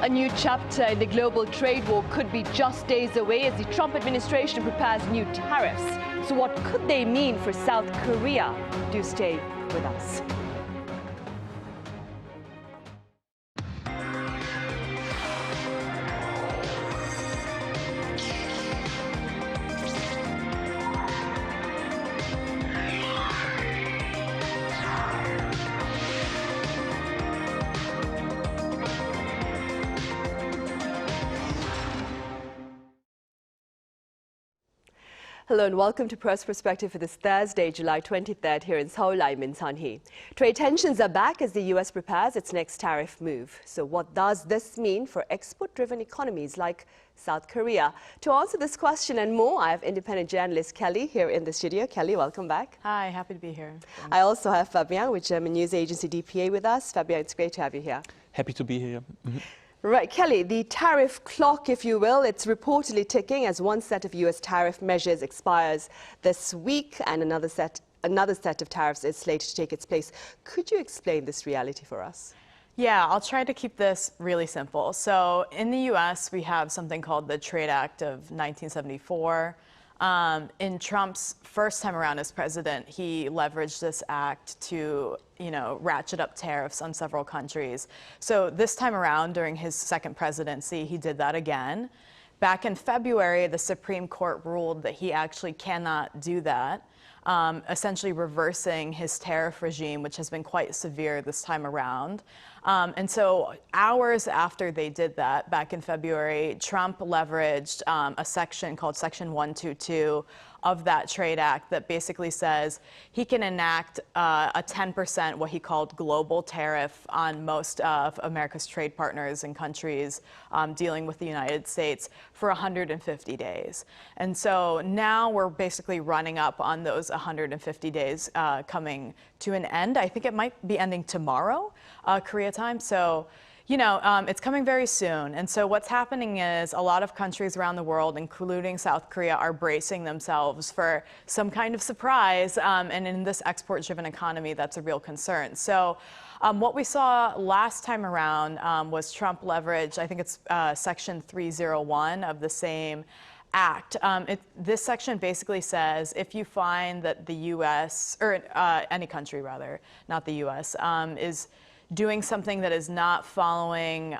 A new chapter in the global trade war could be just days away as the Trump administration prepares new tariffs. So what could they mean for South Korea? Do stay with us. Hello and welcome to Press Perspective for this Thursday, July 23rd here in Seoul. I'm Min Sunhee. Trade tensions are back as the US prepares its next tariff move. So what does this mean for export-driven economies like South Korea? To answer this question and more, I have independent journalist Kelly here in the studio. Kelly, welcome back. Hi, happy to be here. I also have Fabian with German news agency DPA with us. Fabian, it's great to have you here. Happy to be here. Right, Kelly, the tariff clock, if you will, it's reportedly ticking as one set of US tariff measures expires this week and another set of tariffs is slated to take its place. Could you explain this reality for us? Yeah, I'll try to keep this really simple. So in the US, we have something called the Trade Act of 1974. In Trump's first time around as president, he leveraged this act to, ratchet up tariffs on several countries. So this time around, during his second presidency, he did that again. Back in February, the Supreme Court ruled that he actually cannot do that, essentially reversing his tariff regime, which has been quite severe this time around. And so hours after they did that, back in February, Trump leveraged a section called Section 122 of that Trade Act that basically says he can enact a 10%, what he called global tariff on most of America's trade partners and countries dealing with the United States for 150 days. And so now we're basically running up on those 150 days coming to an end. I think it might be ending tomorrow, Korea time. So, it's coming very soon. And so what's happening is a lot of countries around the world, including South Korea, are bracing themselves for some kind of surprise. And in this export-driven economy, that's a real concern. So what we saw last time around was Trump leverage, I think it's Section 301 of the same act. This section basically says if you find that the U.S., or any country rather, not the U.S., is doing something that is not following,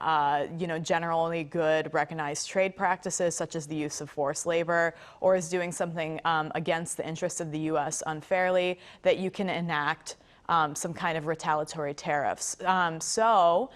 generally good recognized trade practices, such as the use of forced labor, or is doing something against the interests of the U.S. unfairly, that you can enact some kind of retaliatory tariffs. So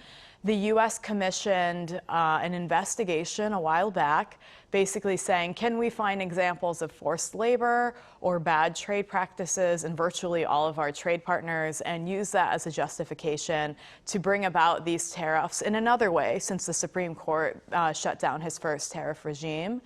the U.S. commissioned an investigation a while back, basically saying, can we find examples of forced labor or bad trade practices in virtually all of our trade partners, and use that as a justification to bring about these tariffs in another way, since the Supreme Court shut down his first tariff regime.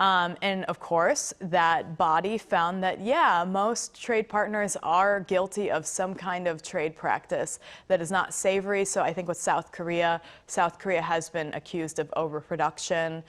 And of course, that body found that, most trade partners are guilty of some kind of trade practice that is not savory. So I think with South Korea has been accused of overproduction.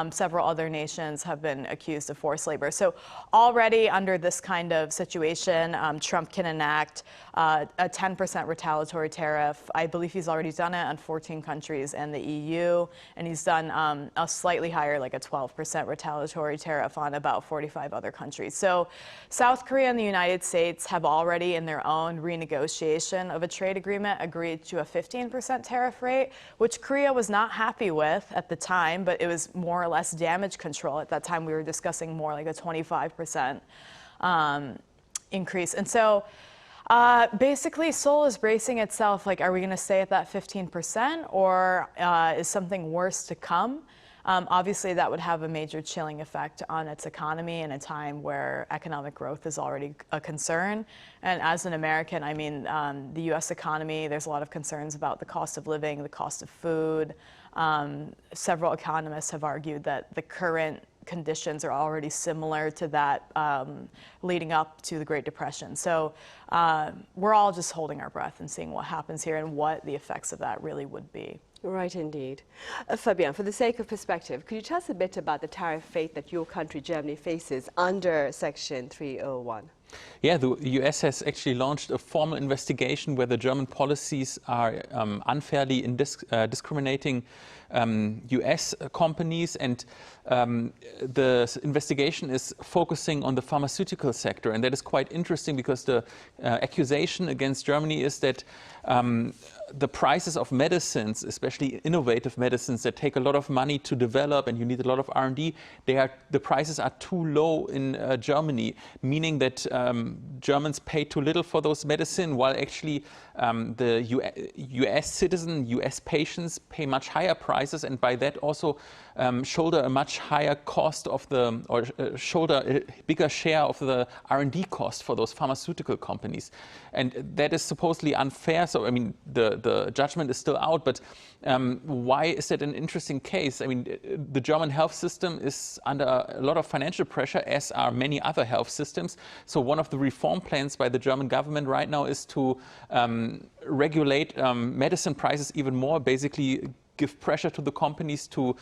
Several other nations have been accused of forced labor. So already under this kind of situation, Trump can enact a 10% retaliatory tariff. I believe he's already done it on 14 countries and the EU, and he's done a slightly higher, like a 12% retaliatory tariff on about 45 other countries. So South Korea and the United States have already, in their own renegotiation of a trade agreement, agreed to a 15% tariff rate, which Korea was not happy with at the time, but it was more or less damage control. At that time, we were discussing more like a 25% increase. And so basically, Seoul is bracing itself, like, are we going to stay at that 15%, or is something worse to come? Obviously, that would have a major chilling effect on its economy in a time where economic growth is already a concern. And as an American, I mean, the U.S. economy, there's a lot of concerns about the cost of living, the cost of food. Several economists have argued that the current conditions are already similar to that leading up to the Great Depression. So we're all just holding our breath and seeing what happens here and what the effects of that really would be. Right, indeed. Fabian, for the sake of perspective, could you tell us a bit about the tariff fate that your country, Germany, faces under Section 301? Yeah, the US has actually launched a formal investigation where the German policies are unfairly discriminating US companies, and the investigation is focusing on the pharmaceutical sector, and that is quite interesting because the accusation against Germany is that the prices of medicines, especially innovative medicines that take a lot of money to develop and you need a lot of R&D, the prices are too low in Germany, meaning that Germans pay too little for those medicine, while actually the US citizen, US patients pay much higher prices, and by that also shoulder a much higher cost of shoulder a bigger share of the R&D cost for those pharmaceutical companies. And that is supposedly unfair. So, I mean, the judgment is still out, but why is that an interesting case? I mean, the German health system is under a lot of financial pressure, as are many other health systems. So one of the reform plans by the German government right now is to regulate medicine prices even more, basically give pressure to the companies to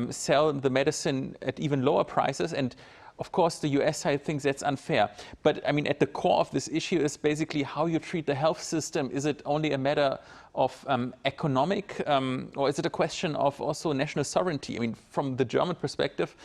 sell the medicine at even lower prices. And of course, the US side thinks that's unfair. But I mean, at the core of this issue is basically how you treat the health system. Is it only a matter of economic, or is it a question of also national sovereignty? I mean, from the German perspective,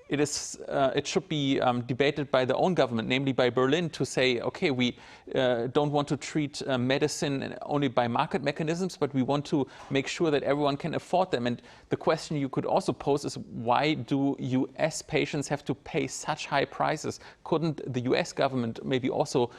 it should be debated by the own government, namely by Berlin, to say, okay, we don't want to treat medicine only by market mechanisms, but we want to make sure that everyone can afford them. And the question you could also pose is, why do US patients have to pay such high prices? Couldn't the US government maybe also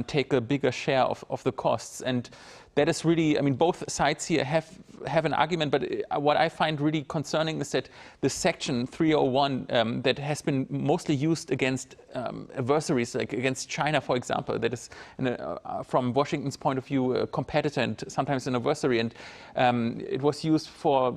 take a bigger share of the costs? And that is really, I mean, both sides here have an argument, but what I find really concerning is that the section 301 that has been mostly used against adversaries, like against China, for example, that is, from Washington's point of view, a competitor and sometimes an adversary, and it was used for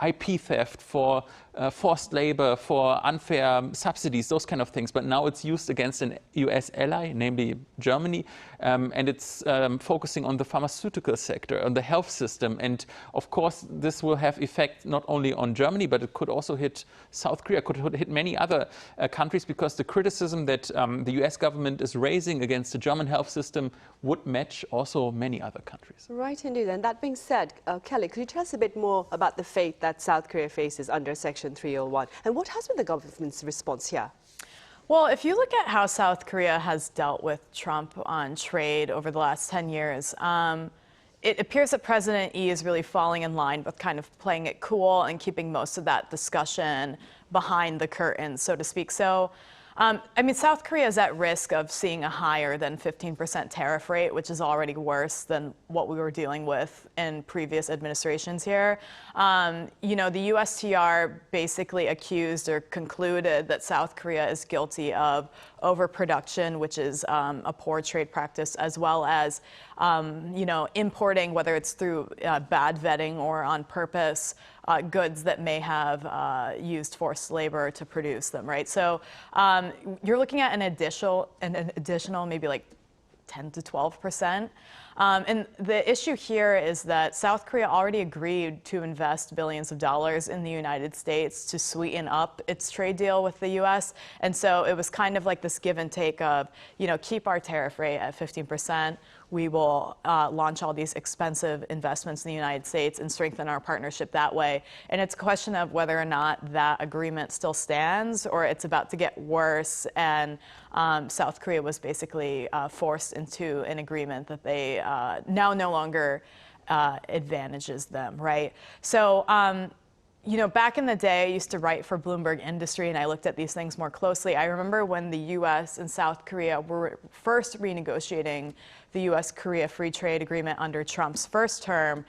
IP theft, for forced labor, for unfair subsidies, those kind of things. But now it's used against an US ally, namely Germany, and it's focusing on the pharmaceutical sector, on the health system. And of course, this will have effect not only on Germany, but it could also hit South Korea, could hit many other countries, because the criticism that the US government is raising against the German health system would match also many other countries. Right, indeed. And that being said, Kelly, could you tell us a bit more about the fate that South Korea faces under Section 301? And what has been the government's response here? Well, if you look at how South Korea has dealt with Trump on trade over the last 10 years, it appears that President Lee is really falling in line with kind of playing it cool and keeping most of that discussion behind the curtain, so to speak. So, I mean, South Korea is at risk of seeing a higher than 15% tariff rate, which is already worse than what we were dealing with in previous administrations here. You know, the USTR basically accused or concluded that South Korea is guilty of overproduction, which is a poor trade practice, as well as, you know, importing, whether it's through bad vetting or on purpose, goods that may have used forced labor to produce them, right? So you're looking at an additional maybe like 10 to 12%. And the issue here is that South Korea already agreed to invest billions of dollars in the United States to sweeten up its trade deal with the U.S. And so it was kind of like this give and take of, you know, keep our tariff rate at 15%. We will launch all these expensive investments in the United States and strengthen our partnership that way. And it's a question of whether or not that agreement still stands or it's about to get worse. And South Korea was basically forced into an agreement that they now no longer advantages them, right? So, you know, back in the day, I used to write for Bloomberg Industry, and I looked at these things more closely. I remember when the U.S. and South Korea were first renegotiating the U.S.-Korea Free Trade Agreement under Trump's first term.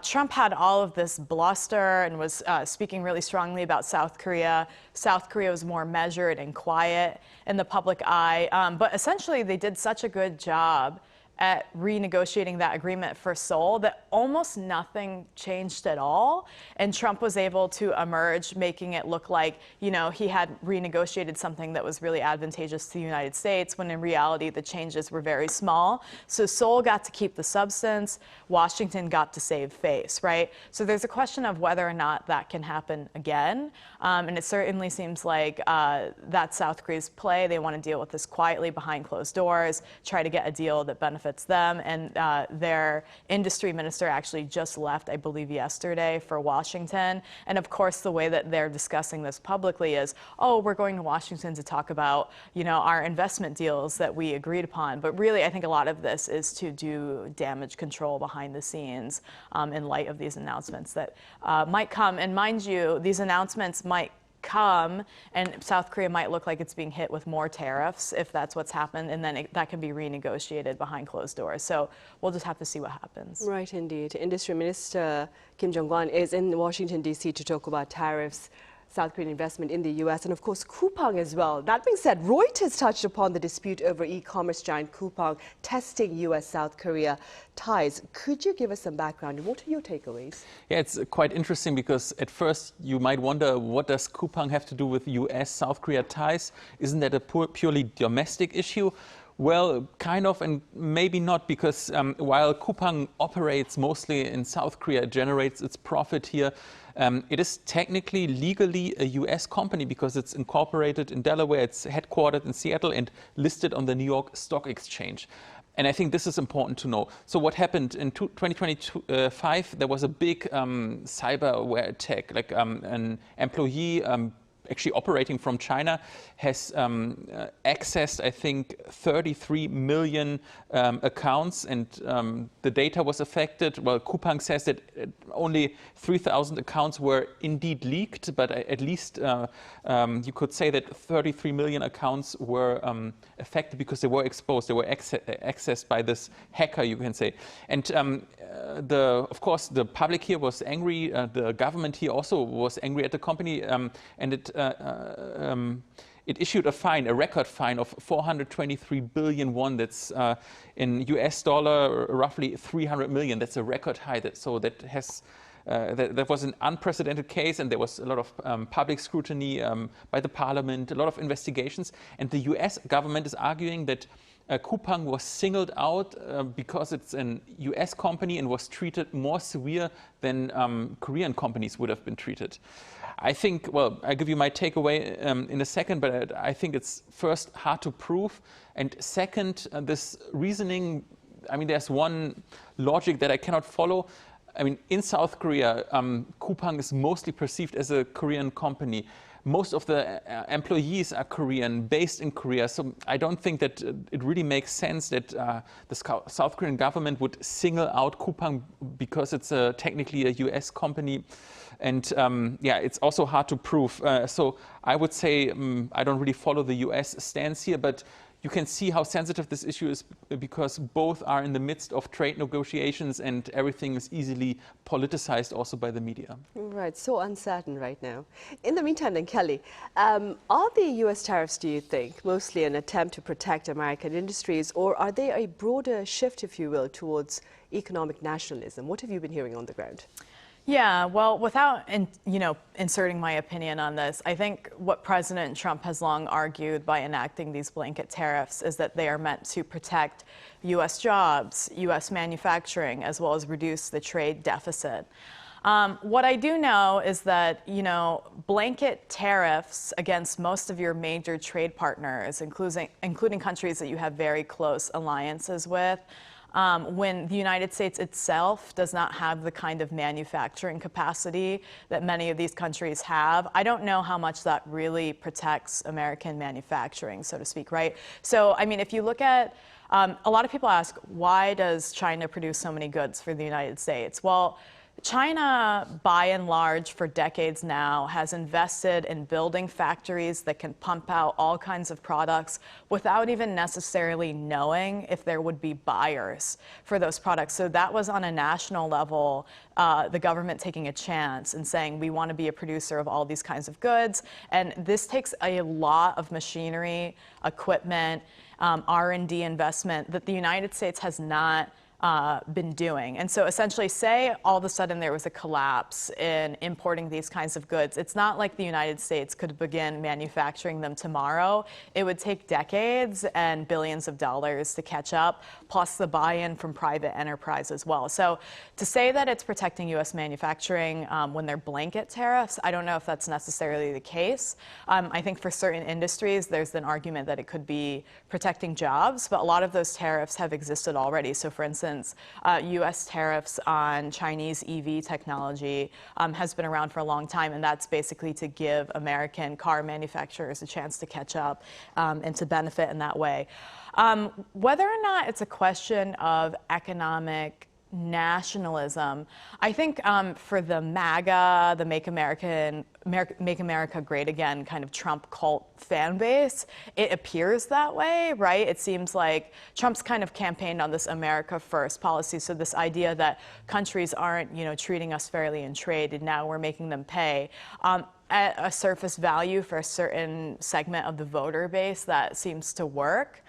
Trump had all of this bluster and was speaking really strongly about South Korea. South Korea was more measured and quiet in the public eye. But essentially, they did such a good job at renegotiating that agreement for Seoul that almost nothing changed at all. And Trump was able to emerge, making it look like, you know, he had renegotiated something that was really advantageous to the United States, when in reality the changes were very small. So Seoul got to keep the substance, Washington got to save face, right? So there's a question of whether or not that can happen again. And it certainly seems like that's South Korea's play. They want to deal with this quietly behind closed doors, try to get a deal that benefits them. And their industry minister actually just left, I believe, yesterday for Washington. And of course, the way that they're discussing this publicly is, oh, we're going to Washington to talk about, you know, our investment deals that we agreed upon. But really, I think a lot of this is to do damage control behind the scenes in light of these announcements that might come. And mind you, these announcements might come and South Korea might look like it's being hit with more tariffs if that's what's happened, and then that can be renegotiated behind closed doors. So we'll just have to see what happens. Right, indeed. Industry Minister Kim Jong-un is in Washington, D.C. to talk about tariffs, South Korean investment in the U.S., and of course Coupang as well. That being said, Reuters touched upon the dispute over e-commerce giant Coupang testing U.S.-South Korea ties. Could you give us some background? What are your takeaways? Yeah, it's quite interesting because at first you might wonder, what does Coupang have to do with U.S.-South Korea ties? Isn't that a purely domestic issue? Well, kind of, and maybe not, because while Coupang operates mostly in South Korea, generates its profit here, it is technically legally a US company because it's incorporated in Delaware, it's headquartered in Seattle and listed on the New York Stock Exchange. And I think this is important to know. So what happened in 2025, there was a big cyberware attack, like an employee actually operating from China has accessed, I think, 33 million accounts, and the data was affected. Well, Coupang says that only 3,000 accounts were indeed leaked, but at least you could say that 33 million accounts were affected because they were exposed, they were accessed by this hacker, you can say. And of course, the public here was angry. The government here also was angry at the company, and it issued a fine, a record fine of 423 billion won. That's in US dollar, roughly 300 million. That's a record high. That was an unprecedented case, and there was a lot of public scrutiny by the parliament, a lot of investigations. And the US government is arguing that Coupang was singled out because it's an US company and was treated more severe than Korean companies would have been treated. I think, well, I'll give you my takeaway in a second, but I think it's first hard to prove. And second, this reasoning, I mean, there's one logic that I cannot follow. I mean, in South Korea, Coupang is mostly perceived as a Korean company. Most of the employees are Korean, based in Korea. So I don't think that it really makes sense that the South Korean government would single out Coupang because it's technically a US company. And yeah, it's also hard to prove. So I would say I don't really follow the US stance here, but you can see how sensitive this issue is because both are in the midst of trade negotiations and everything is easily politicized also by the media. Right, so uncertain right now. In the meantime then, Kelly, are the US tariffs, do you think, mostly an attempt to protect American industries, or are they a broader shift, if you will, towards economic nationalism? What have you been hearing on the ground? Yeah, well, without inserting my opinion on this, I think what President Trump has long argued by enacting these blanket tariffs is that they are meant to protect U.S. jobs, U.S. manufacturing, as well as reduce the trade deficit. What I do know is that, blanket tariffs against most of your major trade partners, including countries that you have very close alliances with, when the United States itself does not have the kind of manufacturing capacity that many of these countries have, I don't know how much that really protects American manufacturing, so to speak, right? So, I mean, if you look at, a lot of people ask, why does China produce so many goods for the United States? Well, China, by and large, for decades now, has invested in building factories that can pump out all kinds of products without even necessarily knowing if there would be buyers for those products. So that was on a national level, the government taking a chance and saying, we want to be a producer of all these kinds of goods. And this takes a lot of machinery, equipment, R&D investment that the United States has not been doing. And so essentially, say all of a sudden there was a collapse in importing these kinds of goods. It's not like the United States could begin manufacturing them tomorrow. It would take decades and billions of dollars to catch up, plus the buy-in from private enterprise as well. So to say that it's protecting U.S. manufacturing when they're blanket tariffs, I don't know if that's necessarily the case. I think for certain industries, there's an argument that it could be protecting jobs, but a lot of those tariffs have existed already. So for instance, U.S. tariffs on Chinese EV technology has been around for a long time, and that's basically to give American car manufacturers a chance to catch up and to benefit in that way. Whether or not it's a question of economic nationalism, I think for the MAGA, the Make America Great Again kind of Trump cult fan base, it appears that way, right? It seems like Trump's kind of campaigned on this America First policy, so this idea that countries aren't, treating us fairly in trade, and now we're making them pay. At a surface value for a certain segment of the voter base, that seems to work.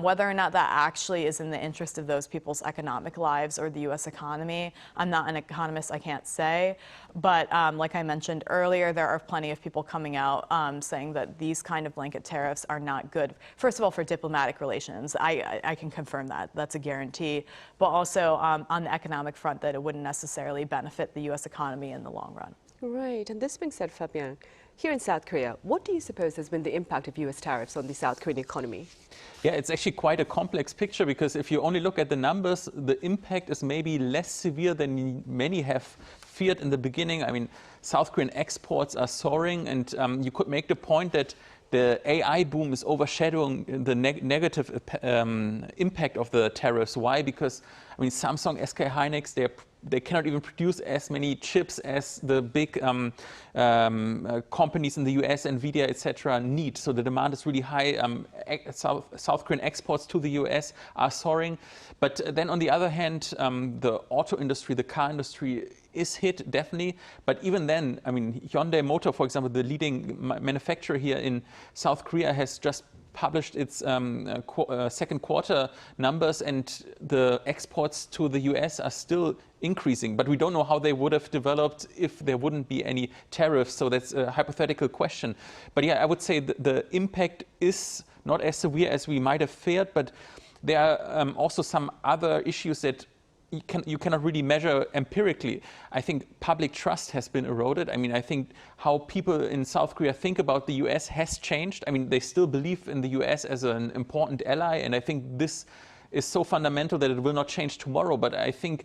Whether or not that actually is in the interest of those people's economic lives or the U.S. economy, I'm not an economist, I can't say. But like I mentioned earlier, there are plenty of people coming out saying that these kind of blanket tariffs are not good. First of all, for diplomatic relations, I can confirm that. That's a guarantee. But also on the economic front, that it wouldn't necessarily benefit the U.S. economy in the long run. Right. And this being said, Fabian, here in South Korea, what do you suppose has been the impact of U.S. tariffs on the South Korean economy? Yeah, it's actually quite a complex picture, because if you only look at the numbers, the impact is maybe less severe than many have feared in the beginning. I mean, South Korean exports are soaring, and you could make the point that the AI boom is overshadowing the negative impact of the tariffs. Why? Because, I mean, Samsung, SK Hynix, they cannot even produce as many chips as the big companies in the US, Nvidia, etc., need. So the demand is really high. South Korean exports to the US are soaring. But then on the other hand, the auto industry, the car industry is hit, definitely. But even then, I mean, Hyundai Motor, for example, the leading manufacturer here in South Korea, has just published its second quarter numbers, and the exports to the US are still increasing. But we don't know how they would have developed if there wouldn't be any tariffs. So that's a hypothetical question. But yeah, I would say the impact is not as severe as we might have feared, but there are also some other issues that you cannot really measure empirically. I think public trust has been eroded. I mean, I think how people in South Korea think about the US has changed. I mean, they still believe in the US as an important ally, and I think this is so fundamental that it will not change tomorrow. But I think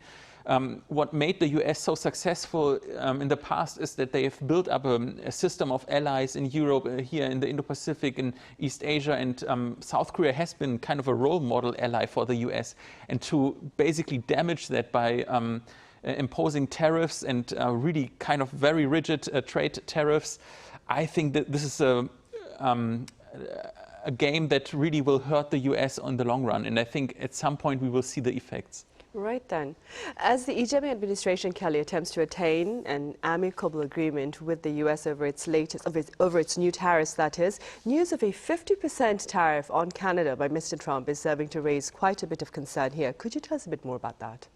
what made the US so successful in the past is that they have built up a system of allies in Europe, here in the Indo-Pacific, in East Asia, and South Korea has been kind of a role model ally for the US. And to basically damage that by imposing tariffs and really kind of very rigid trade tariffs, I think that this is a game that really will hurt the US in the long run. And I think at some point we will see the effects. Right then. As the Lee Jae-myung administration, Kelly, attempts to attain an amicable agreement with the U.S. over its new tariffs, that is, news of a 50% tariff on Canada by Mr. Trump is serving to raise quite a bit of concern here. Could you tell us a bit more about that?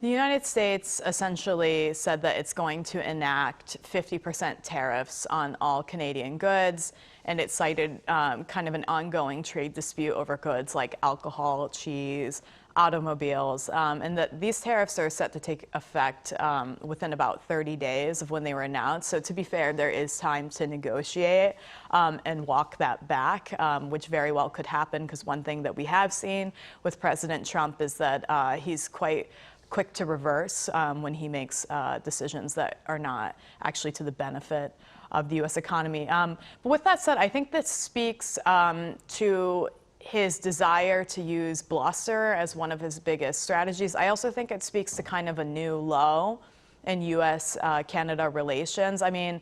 The United States essentially said that it's going to enact 50% tariffs on all Canadian goods, and it cited kind of an ongoing trade dispute over goods like alcohol, cheese, automobiles, and that these tariffs are set to take effect within about 30 days of when they were announced. So to be fair, there is time to negotiate and walk that back, which very well could happen, because one thing that we have seen with President Trump is that he's quite quick to reverse when he makes decisions that are not actually to the benefit of the U.S. economy. But with that said, I think this speaks to his desire to use bluster as one of his biggest strategies. I also think it speaks to kind of a new low in U.S.-Canada relations. I mean,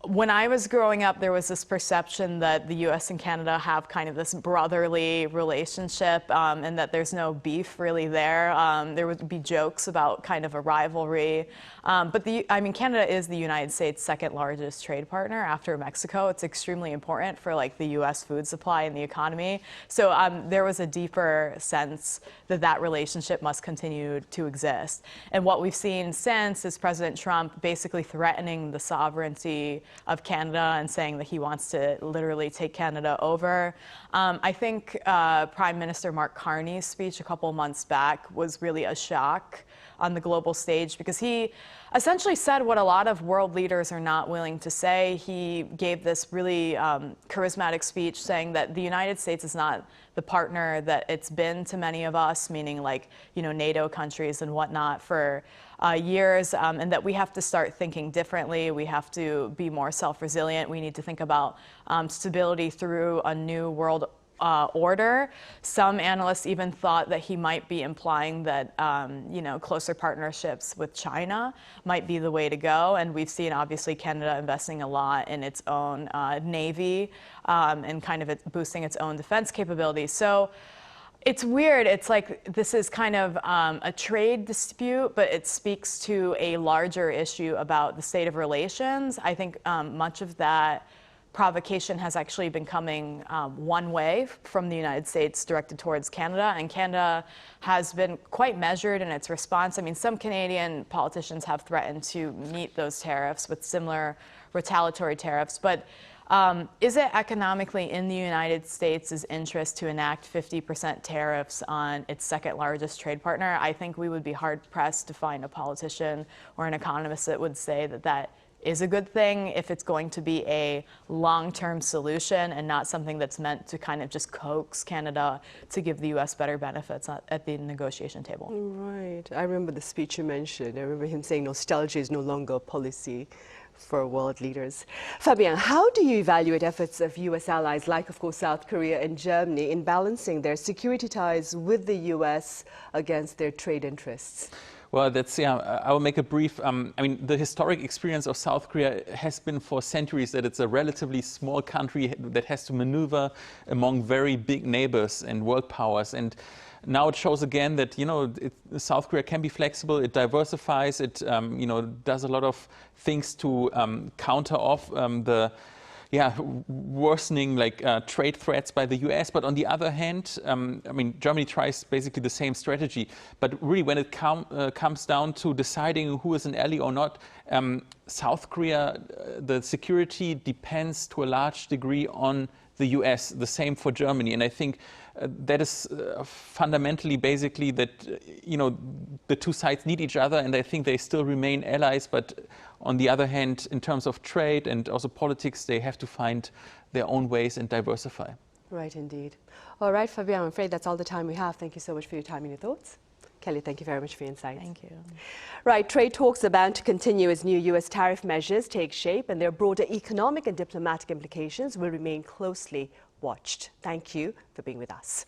when I was growing up, there was this perception that the US and Canada have kind of this brotherly relationship, and that there's no beef really there. There would be jokes about kind of a rivalry. But Canada is the United States' second largest trade partner after Mexico. It's extremely important for like the US food supply and the economy. So there was a deeper sense that that relationship must continue to exist. And what we've seen since is President Trump basically threatening the sovereignty of Canada and saying that he wants to literally take Canada over. I think Prime Minister Mark Carney's speech a couple months back was really a shock on the global stage because he essentially said what a lot of world leaders are not willing to say. He gave this really charismatic speech saying that the United States is not the partner that it's been to many of us, meaning like, you know, NATO countries and whatnot for years, and that we have to start thinking differently. We have to be more self-resilient. We need to think about stability through a new world order. Some analysts even thought that he might be implying that closer partnerships with China might be the way to go. And we've seen obviously Canada investing a lot in its own navy and kind of boosting its own defense capabilities. So it's weird. It's like this is kind of a trade dispute, but it speaks to a larger issue about the state of relations. I think much of that provocation has actually been coming one way from the United States directed towards Canada, and Canada has been quite measured in its response. I mean, some Canadian politicians have threatened to meet those tariffs with similar retaliatory tariffs, but is it economically in the United States' interest to enact 50% tariffs on its second largest trade partner? I think we would be hard-pressed to find a politician or an economist that would say that that is a good thing if it's going to be a long-term solution and not something that's meant to kind of just coax Canada to give the U.S. better benefits at the negotiation table. Right. I remember the speech you mentioned. I remember him saying nostalgia is no longer a policy for world leaders. Fabian, how do you evaluate efforts of U.S. allies like, of course, South Korea and Germany in balancing their security ties with the U.S. against their trade interests? Well, I will make a brief, the historic experience of South Korea has been for centuries that it's a relatively small country that has to maneuver among very big neighbors and world powers. And now it shows again that, South Korea can be flexible, it diversifies, it, does a lot of things to counter off the worsening trade threats by the US. But on the other hand, Germany tries basically the same strategy. But really, when it comes down to deciding who is an ally or not, South Korea, the security depends to a large degree on the US, the same for Germany. And I think that is fundamentally basically that, the two sides need each other, and I think they still remain allies. But on the other hand, in terms of trade and also politics, they have to find their own ways and diversify. Right, indeed. All right, Fabian, I'm afraid that's all the time we have. Thank you so much for your time and your thoughts. Kelly, thank you very much for your insights. Thank you. Right, trade talks are bound to continue as new U.S. tariff measures take shape, and their broader economic and diplomatic implications will remain closely watched. Thank you for being with us.